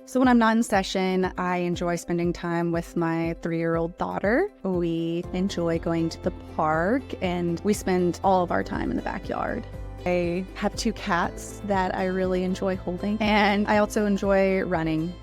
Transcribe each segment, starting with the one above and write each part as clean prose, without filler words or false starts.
So when I'm not in session, I enjoy spending time with my 3-year-old daughter. We enjoy going to the park and we spend all of our time in the backyard. I have 2 cats that I really enjoy holding, and I also enjoy running.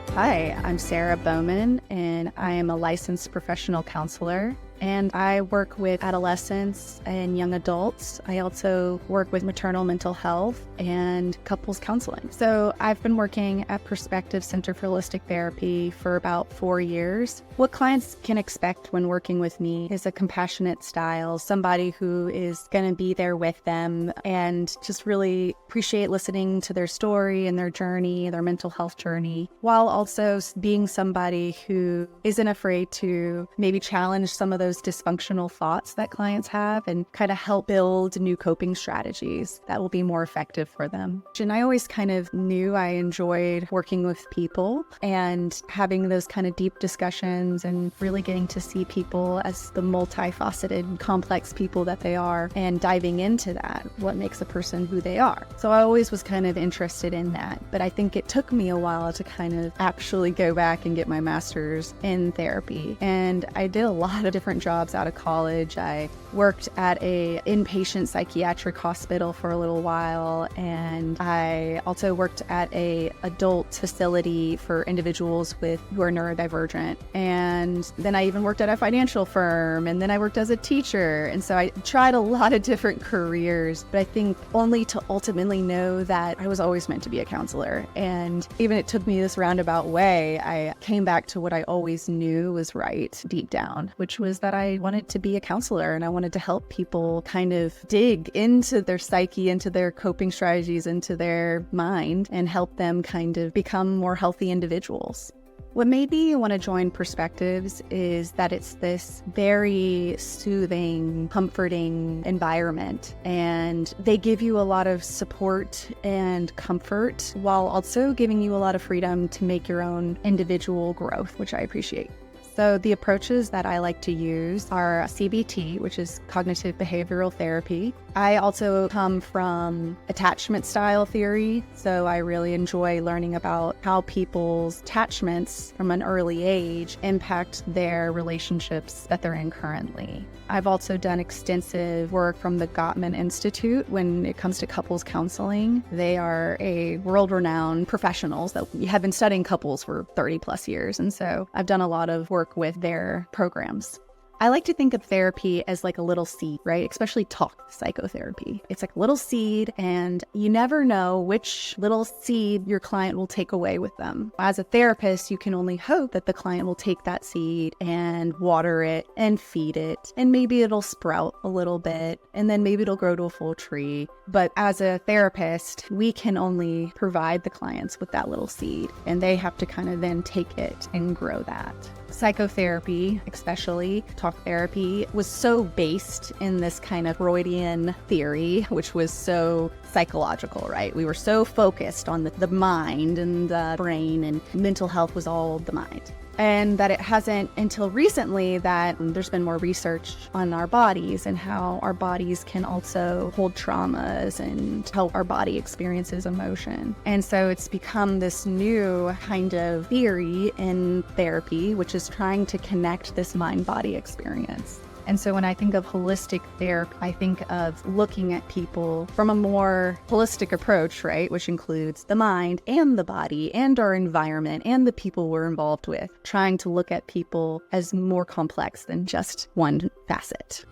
Hi, I'm Sarah Bowman, and I am a licensed professional counselor. And I work with adolescents and young adults. I also work with maternal mental health and couples counseling. So I've been working at Prescriptives Center for Holistic Therapy for about 4 years. What clients can expect when working with me is a compassionate style, somebody who is going to be there with them and just really appreciate listening to their story and their journey, their mental health journey, while also being somebody who isn't afraid to maybe challenge some of those dysfunctional thoughts that clients have and kind of help build new coping strategies that will be more effective for them. And I always kind of knew I enjoyed working with people and having those kind of deep discussions and really getting to see people as the multifaceted, complex people that they are and diving into that, what makes a person who they are. So I always was kind of interested in that, but I think it took me a while to kind of actually go back and get my master's in therapy. And I did a lot of different jobs out of college. I worked at a inpatient psychiatric hospital for a little while, and I also worked at a adult facility for individuals who are neurodivergent. And then I even worked at a financial firm, and then I worked as a teacher. And so I tried a lot of different careers, but I think only to ultimately know that I was always meant to be a counselor. And even it took me this roundabout way, I came back to what I always knew was right deep down, which was that I wanted to be a counselor and I wanted to help people kind of dig into their psyche, into their coping strategies, into their mind, and help them kind of become more healthy individuals. What made me want to join Prescriptives is that it's this very soothing, comforting environment, and they give you a lot of support and comfort while also giving you a lot of freedom to make your own individual growth, which I appreciate. So the approaches that I like to use are CBT, which is cognitive behavioral therapy. I also come from attachment style theory, so I really enjoy learning about how people's attachments from an early age impact their relationships that they're in currently. I've also done extensive work from the Bowman Institute when it comes to couples counseling. They are a world-renowned professionals that have been studying couples for 30 plus years, and so I've done a lot of work with their programs. I like to think of therapy as like a little seed, right? Especially talk psychotherapy. It's like a little seed, and you never know which little seed your client will take away with them. As a therapist, you can only hope that the client will take that seed and water it and feed it, and maybe it'll sprout a little bit, and then maybe it'll grow to a full tree. But as a therapist, we can only provide the clients with that little seed, and they have to kind of then take it and grow that. Psychotherapy, especially talk therapy, was so based in this kind of Freudian theory, which was so psychological, right? We were so focused on the mind and the brain, and mental health was all the mind. And that it hasn't until recently that there's been more research on our bodies and how our bodies can also hold traumas and how our body experiences emotion. And so it's become this new kind of theory in therapy, which is trying to connect this mind-body experience. And so when I think of holistic therapy, I think of looking at people from a more holistic approach, right? Which includes the mind and the body and our environment and the people we're involved with, trying to look at people as more complex than just one facet.